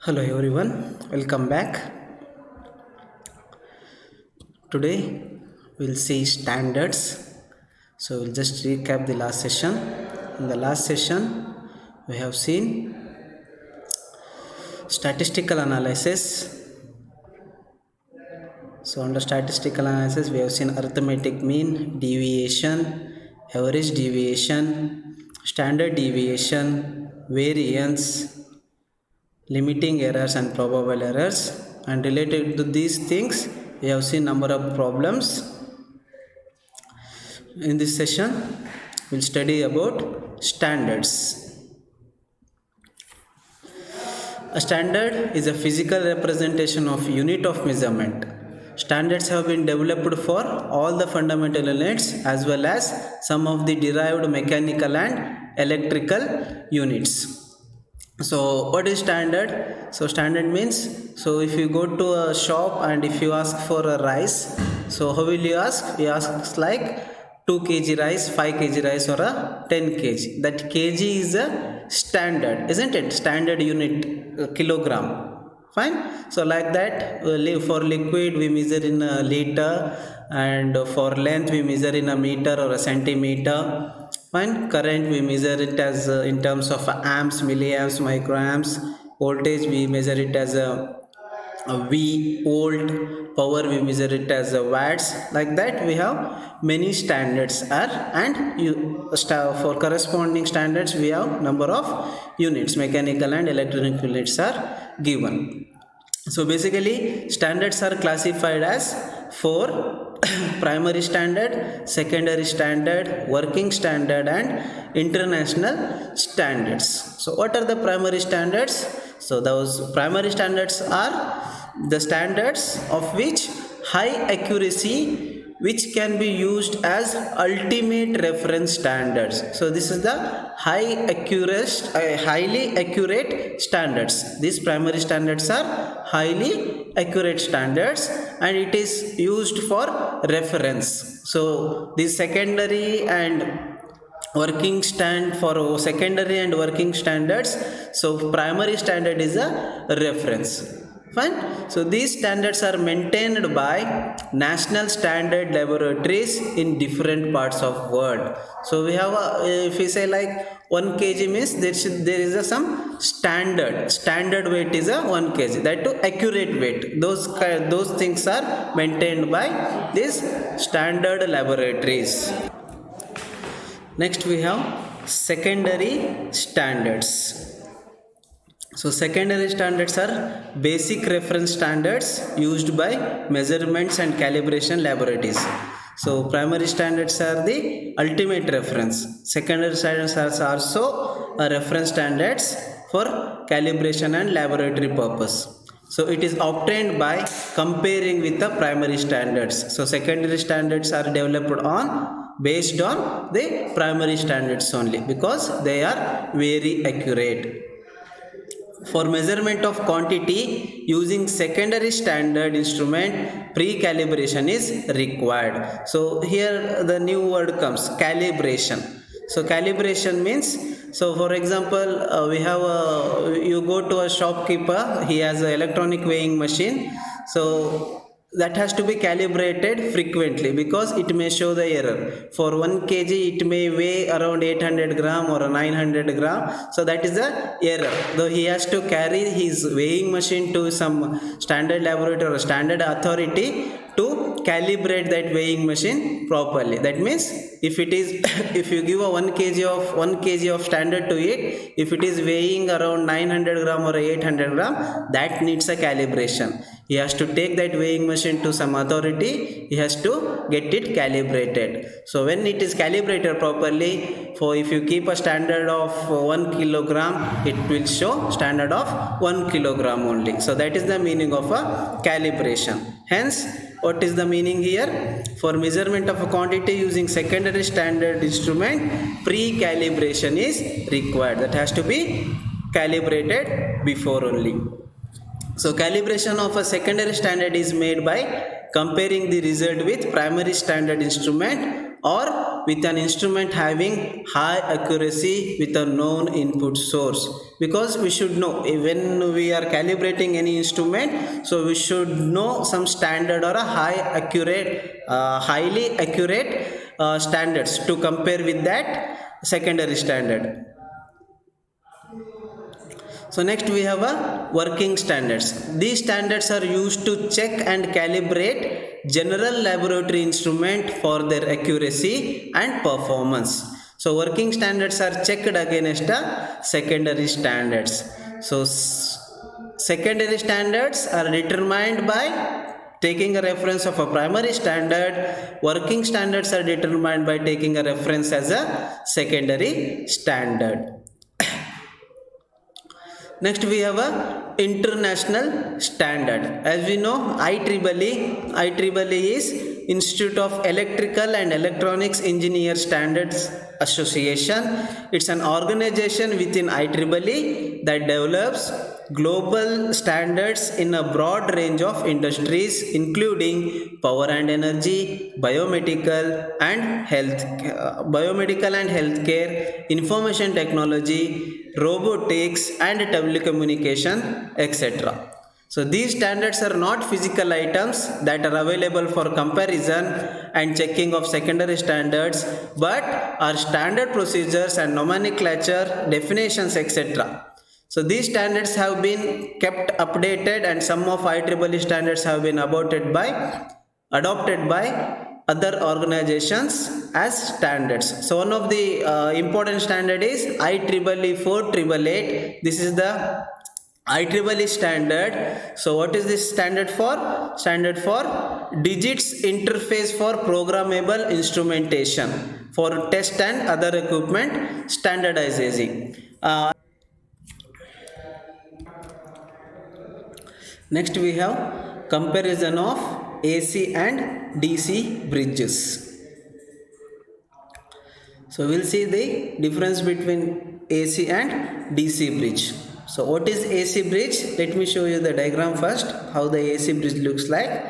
Hello everyone, welcome back. Today we'll see standards. So we'll just recap the last session. In the last session, we have seen statistical analysis. So under statistical analysis, we have seen arithmetic mean, deviation, average deviation, standard deviation, variance, limiting errors and probable errors, and related to these things we have seen number of problems. In this session we'll study about standards. A standard is a physical representation of unit of measurement. Standards have been developed for all the fundamental units as well as some of the derived mechanical and electrical units. So what is standard? So standard means, so if you go to a shop and if you ask for a rice, so how will you ask? You ask like 2 kg rice, 5 kg rice, or a 10 kg. That kg is a standard, isn't it? Standard unit, kilogram. Fine. So like that, for liquid we measure in a liter, and for length we measure in a meter or a centimeter. Fine. Current we measure it as in terms of amps, milliamps, microamps. Voltage we measure it as a V, volt. Power we measure it as a watts. Like that we have many standards are, and for corresponding standards we have number of units, mechanical and electronic units are given. So basically standards are classified as 4: primary standard, secondary standard, working standard, and international standards. So what are the primary standards? So those primary standards are the standards of which high accuracy, which can be used as ultimate reference standards. So this is the highly accurate standards. These primary standards are highly accurate standards and it is used for reference. So the secondary and working stand for secondary and working standards. So primary standard is a reference. Fine. So these standards are maintained by national standard laboratories in different parts of world. So we have if we say like 1 kg means there is a some standard weight is a 1 kg, that to accurate weight. Those things are maintained by these standard laboratories. Next we have secondary standards. So secondary standards are basic reference standards used by measurements and calibration laboratories. So primary standards are the ultimate reference. Secondary standards are also a reference standards for calibration and laboratory purpose. So it is obtained by comparing with the primary standards. So secondary standards are developed based on the primary standards only because they are very accurate. For measurement of quantity using secondary standard instrument, pre-calibration is required. So here the new word comes, calibration. So calibration means, so for example, we have you go to a shopkeeper, he has an electronic weighing machine. So that has to be calibrated frequently because it may show the error. For 1 kg it may weigh around 800 gram or 900 gram. So that is the error. Though he has to carry his weighing machine to some standard laboratory or standard authority to calibrate that weighing machine properly. That means if it is if you give a 1 kg of standard to it, if it is weighing around 900 gram or 800 gram, that needs a calibration. He has to take that weighing machine to some authority, he has to get it calibrated. So when it is calibrated properly, for if you keep a standard of 1 kilogram, it will show standard of 1 kilogram only. So that is the meaning of a calibration. Hence, what is the meaning here? For measurement of a quantity using secondary standard instrument, pre-calibration is required. That has to be calibrated before only. So calibration of a secondary standard is made by comparing the result with primary standard instrument or with an instrument having high accuracy with a known input source, because we should know when we are calibrating any instrument, so we should know some standard or a highly accurate standards to compare with that secondary standard. So next we have a working standards. These standards are used to check and calibrate general laboratory instrument for their accuracy and performance. So working standards are checked against the secondary standards. So secondary standards are determined by taking a reference of a primary standard. Working standards are determined by taking a reference as a secondary standard. Next we have a international standard. As we know, IEEE is Institute of Electrical and Electronics Engineer Standards Association. It's an organization within IEEE that develops global standards in a broad range of industries, including power and energy, biomedical and healthcare, information technology, robotics and telecommunication, etc. So these standards are not physical items that are available for comparison and checking of secondary standards, but are standard procedures and nomenclature, definitions, etc. So these standards have been kept updated, and some of IEEE standards have been adopted by other organizations as standards. So one of the important standard is IEEE 4888. This is the IEEE standard. So what is this standard for? Standard for digits interface for programmable instrumentation for test and other equipment standardizing. Next we have comparison of AC and DC bridges. So we'll see the difference between AC and DC bridge. So what is AC bridge? Let me show you the diagram first, how the AC bridge looks like.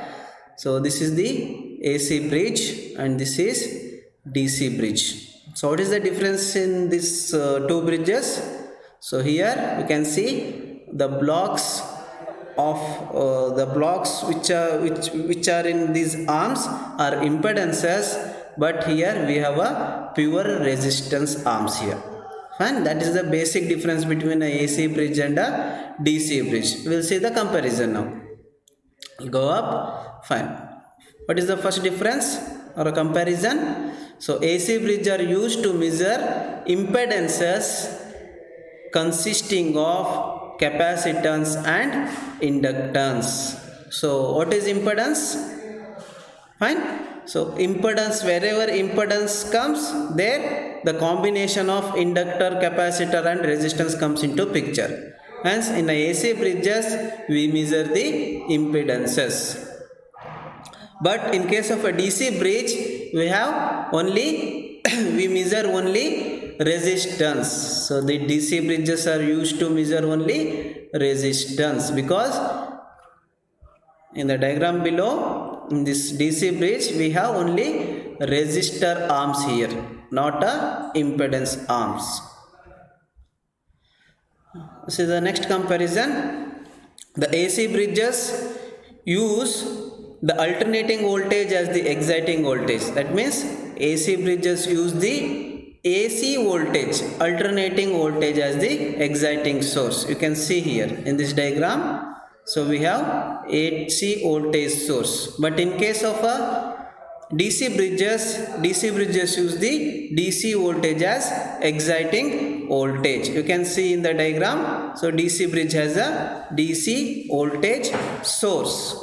So this is the AC bridge and this is DC bridge. So what is the difference in these two bridges? So here you can see the blocks which are in these arms are impedances, but here we have a pure resistance arms here. Fine, that is the basic difference between a AC bridge and a DC bridge. We'll see the comparison now. Go up. Fine. What is the first difference or a comparison? So AC bridge are used to measure impedances consisting of capacitance and inductance. So what is impedance? Fine. So impedance, wherever impedance comes, there the combination of inductor, capacitor and resistance comes into picture. Hence in the AC bridges we measure the impedances. But in case of a DC bridge we have only we measure only resistance. So the DC bridges are used to measure only resistance, because in the diagram below, in this DC bridge we have only resistor arms here, not a impedance arms. This is the next comparison. The AC bridges use the alternating voltage as the exciting voltage. That means AC bridges use the AC voltage, alternating voltage as the exciting source. You can see here in this diagram. So we have AC voltage source. But in case of a DC bridges use the DC voltage as exciting voltage. You can see in the diagram. So DC bridge has a DC voltage source.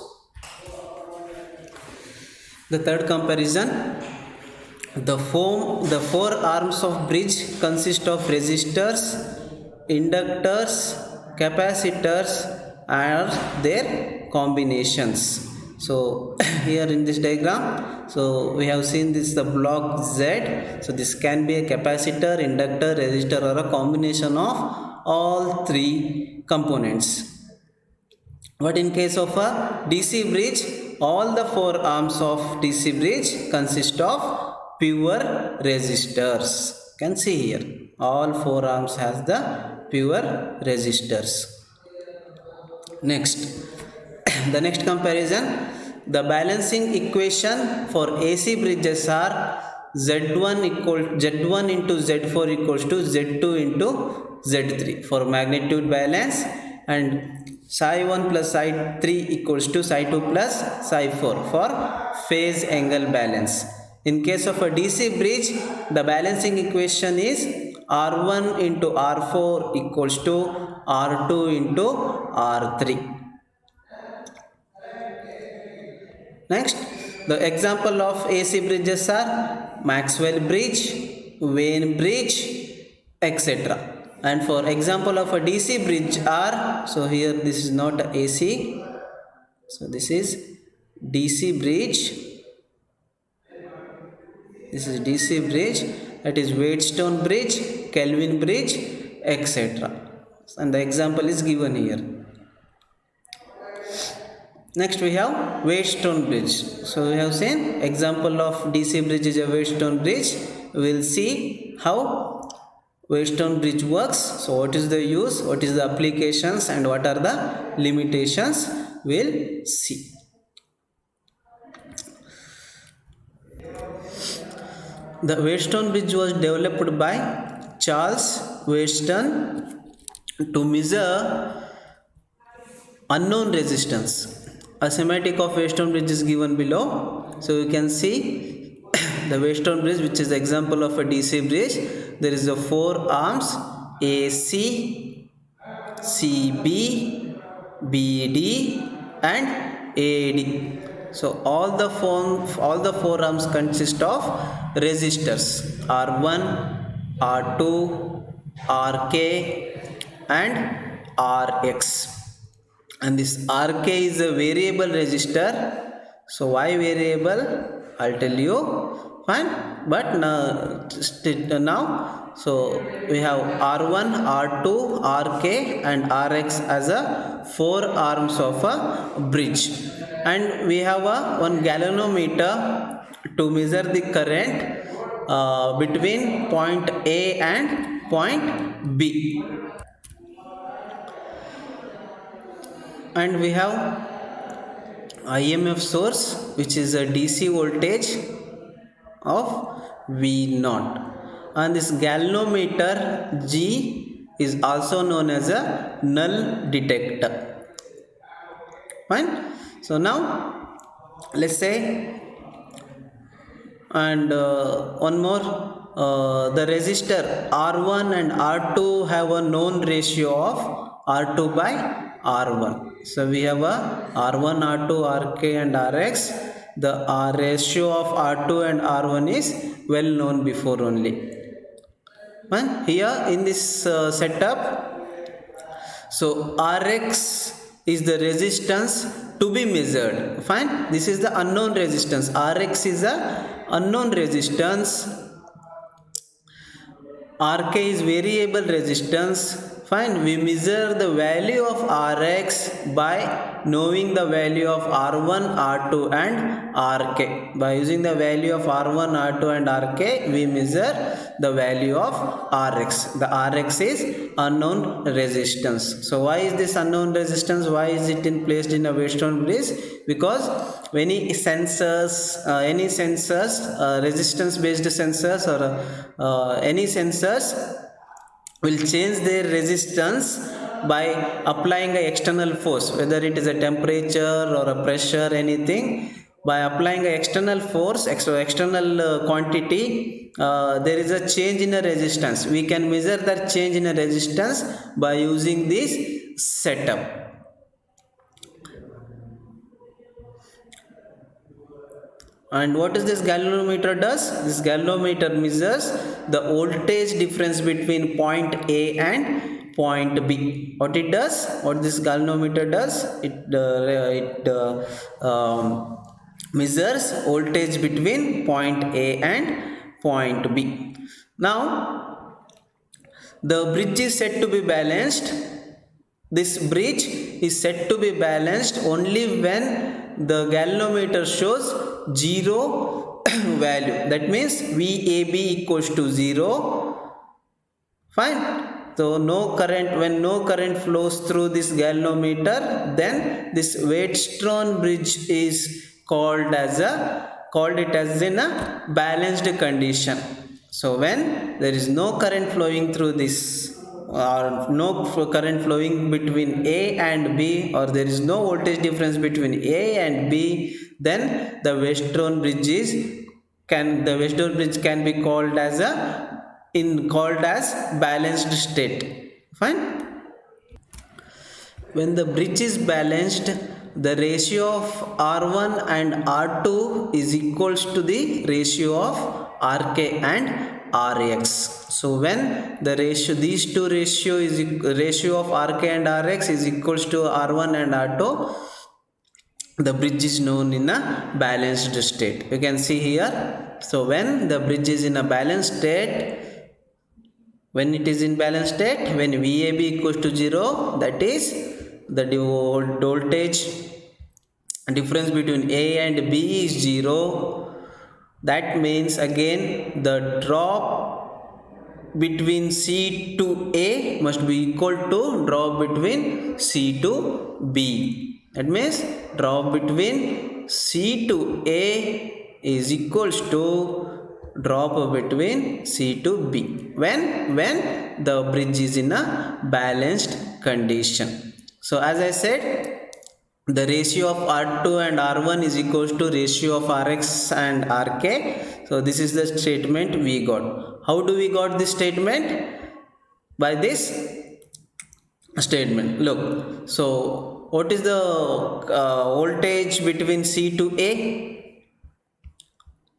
The third comparison. The four arms of bridge consist of resistors, inductors, capacitors are their combinations. So here in this diagram, so we have seen this the block Z. So this can be a capacitor, inductor, resistor, or a combination of all three components. But in case of a DC bridge, all the four arms of DC bridge consist of pure resistors. Can see here all four arms has the pure resistors. Next, the next comparison, the balancing equation for AC bridges are Z1 into Z4 equals to Z2 into Z3 for magnitude balance, and psi1 plus psi3 equals to psi2 plus psi4 for phase angle balance. In case of a DC bridge, the balancing equation is R1 into R4 equals to R2 into R3. Next, the example of AC bridges are Maxwell bridge, Wayne bridge, etc. And for example of a DC bridge are, so here this is not a AC, so this is DC bridge, this is DC bridge, that is Wheatstone bridge, Kelvin bridge, etc. And the example is given here. Next we have Wheatstone bridge. So we have seen example of DC bridge is a Wheatstone bridge. We will see how Wheatstone bridge works. So what is the use, what is the applications, and what are the limitations, we will see. The Wheatstone bridge was developed by Charles Wheatstone to measure unknown resistance. A schematic of Wheatstone bridge is given below. So you can see the Wheatstone bridge, which is the example of a DC bridge. There is a 4 arms AC, CB, BD and AD. So all the four arms consist of resistors R1, R2, RK and RX. And this RK is a variable resistor. So why variable, I'll tell you. Fine, but now so we have R1, R2, RK and RX as a 4 arms of a bridge, and we have one galvanometer to measure the current between point A and point B. And we have IMF source, which is a DC voltage of V0, and this galvanometer G is also known as a null detector. Fine. So now let's say, and one more, the resistor R1 and R2 have a known ratio of R2 by R1. So we have a R1, R2, RK and RX. The ratio of R2 and R1 is well known before only. And here in this setup, so RX is the resistance to be measured. Fine. This is the unknown resistance. RX is a unknown resistance. RK is variable resistance. Fine, we measure the value of Rx by knowing the value of R1, R2 and Rk. By using the value of R1, R2 and Rk, we measure the value of Rx. The Rx is unknown resistance. So why is this unknown resistance? Why is it placed in a Wheatstone bridge? Because any sensors, resistance based sensors or any sensors will change their resistance by applying an external force, whether it is a temperature or a pressure, anything. By applying an external force, external quantity, there is a change in a resistance. We can measure that change in a resistance by using this setup. And what is this galvanometer does? This galvanometer measures the voltage difference between point A and point B. What it does? What this galvanometer does? It measures voltage between point A and point B. Now, the bridge is said to be balanced. This bridge is said to be balanced only when the galvanometer shows 0 value. That means VAB equals to 0. Fine. So no current, when no current flows through this galvanometer, then this Wheatstone bridge is called it as in a balanced condition. So when there is no current flowing through this, or no current flowing between A and B, or there is no voltage difference between A and B, then the Wheatstone bridge can be called as balanced state. Fine. When the bridge is balanced, the ratio of R1 and R2 is equals to the ratio of RK and Rx. So when the ratio, these two ratio of RK and Rx is equals to R1 and R2, the bridge is known in a balanced state. You can see here. So when the bridge is in a balanced state, when it is in balanced state, when VAB equals to 0, that is the voltage difference between A and B is 0. That means again the drop between C to A must be equal to drop between C to B. That means drop between C to A is equals to drop between C to B when the bridge is in a balanced condition. So as I said, the ratio of R2 and R1 is equals to ratio of Rx and Rk. So this is the statement we got. How do we got this statement? By this statement. Look, so what is the voltage between C to A?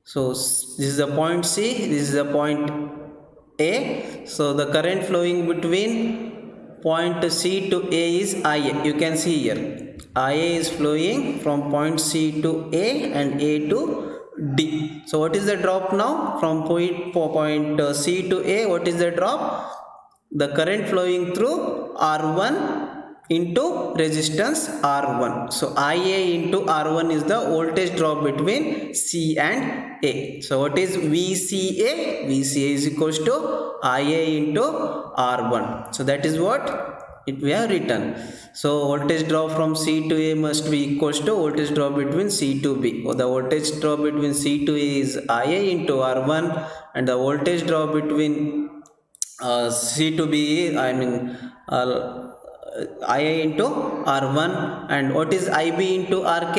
So this is the point C, this is the point A. So the current flowing between point C to A is IA. You can see here, IA is flowing from point C to A and A to D. So what is the drop now? From point C to A, what is the drop? The current flowing through R1 into resistance R1. So IA into R1 is the voltage drop between C and A. So what is VCA? VCA is equals to IA into R1. So that is what we have written. So voltage drop from C to A must be equals to voltage drop between C to B. The voltage drop between C to A is IA into R1, and the voltage drop between C to B is, IA into R1. And what is IB into RK?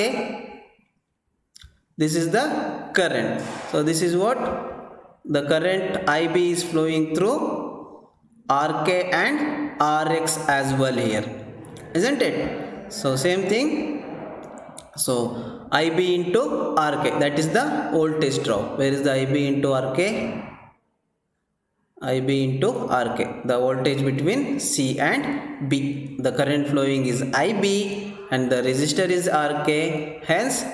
This is the current. So this is what the current IB is flowing through RK and Rx as well here, isn't it? So same thing. So IB into RK, that is the voltage drop. Where is the IB into RK? IB into RK, the voltage between C and B. The current flowing is IB and the resistor is RK. Hence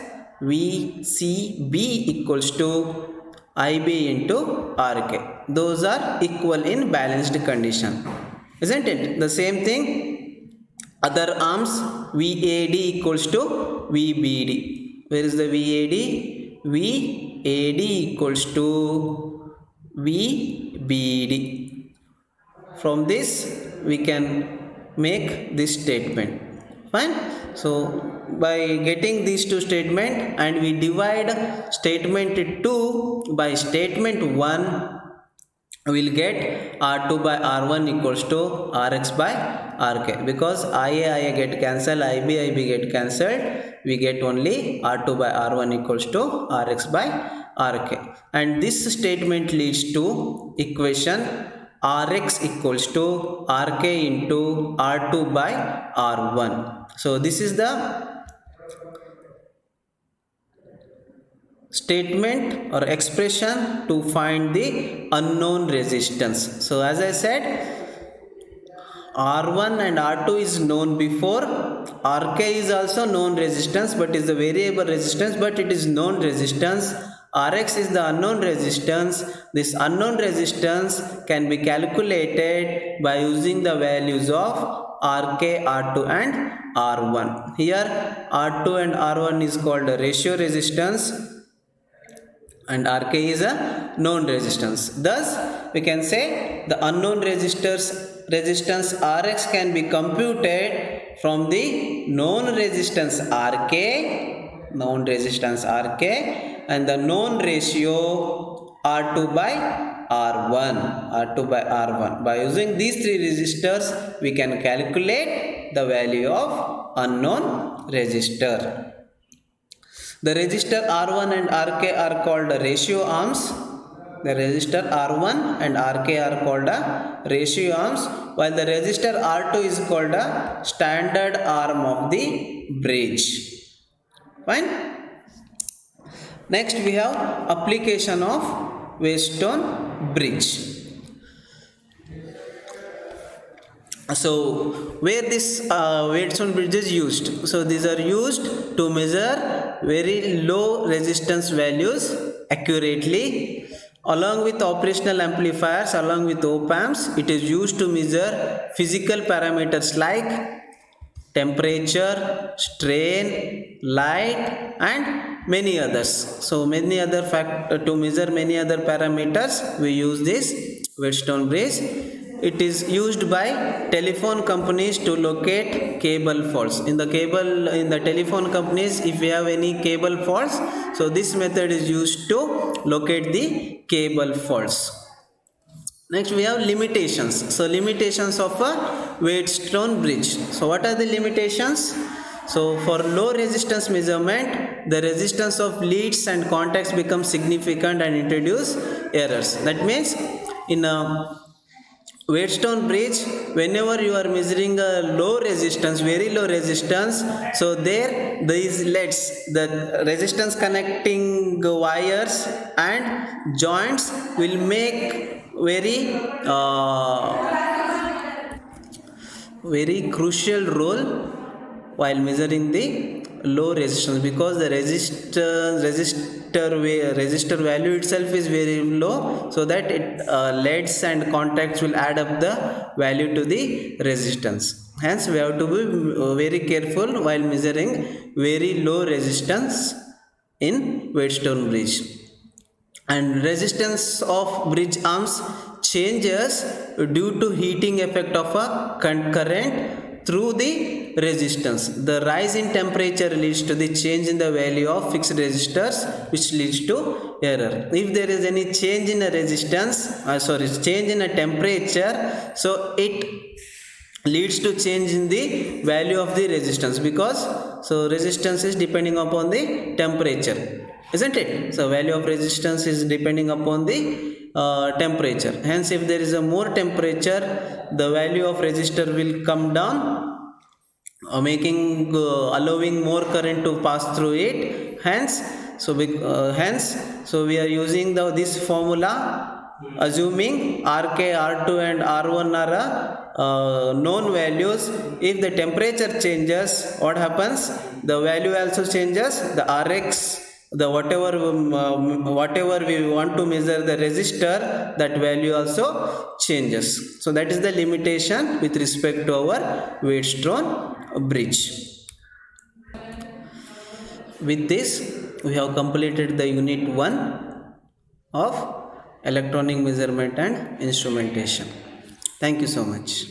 VCB equals to IB into RK. Those are equal in balanced condition, isn't it? The same thing, other arms, VAD equals to VBD. Where is the VAD? VAD equals to VBD. From this we can make this statement. Fine. So by getting these two statements, and we divide statement 2 by statement 1, we will get R2 by R1 equals to Rx by Rk. Because IA get cancelled, IB get cancelled, we get only R2 by R1 equals to Rx by Rk. And this statement leads to equation Rx equals to Rk into R2 by R1. So this is the statement or expression to find the unknown resistance. So as I said, R1 and R2 is known before. Rk is also known resistance, but is the variable resistance, but it is known resistance. Rx is the unknown resistance. This unknown resistance can be calculated by using the values of Rk, R2 and R1. Here R2 and R1 is called a ratio resistance. and Rk is a known resistance. Thus, we can say the unknown resistance Rx can be computed from the known resistance Rk, and the known ratio R2 by R1. By using these three resistors, we can calculate the value of unknown resistor. The resistor R1 and Rk are called ratio arms. The resistor R1 and Rk are called ratio arms, while the resistor R2 is called a standard arm of the bridge. Fine. Next we have application of Wheatstone bridge. So where this Wheatstone bridge is used? So these are used to measure very low resistance values accurately. Along with operational amplifiers, along with op-amps, it is used to measure physical parameters like temperature, strain, light, and many others. So many other to measure many other parameters, we use this Wheatstone bridge. It is used by telephone companies to locate cable faults. In the telephone companies, if we have any cable faults, so this method is used to locate the cable faults. Next we have limitations. So limitations of a Wheatstone bridge. So what are the limitations? So for low resistance measurement, the resistance of leads and contacts becomes significant and introduce errors. That means in a Wheatstone bridge, whenever you are measuring a low resistance, very low resistance, so these LEDs, the resistance connecting wires and joints will make very crucial role while measuring the low resistance, because the resistor value itself is very low, so that LEDs and contacts will add up the value to the resistance. Hence we have to be very careful while measuring very low resistance in Wheatstone bridge. And resistance of bridge arms changes due to heating effect of a current through the resistance. The rise in temperature leads to the change in the value of fixed resistors, which leads to error. If there is any change in a change in a temperature, so it leads to change in the value of the resistance, because resistance is depending upon the temperature, isn't it? So value of resistance is depending upon the temperature. Hence if there is a more temperature, the value of resistor will come down, allowing more current to pass through it. Hence we are using this formula, assuming Rk, R2 and R1 are known values. If the temperature changes, what happens? The value also changes. The Rx, whatever we want to measure the resistor, that value also changes. So that is the limitation with respect to our Wheatstone bridge. With this, we have completed the unit 1 of electronic measurement and instrumentation. Thank you so much.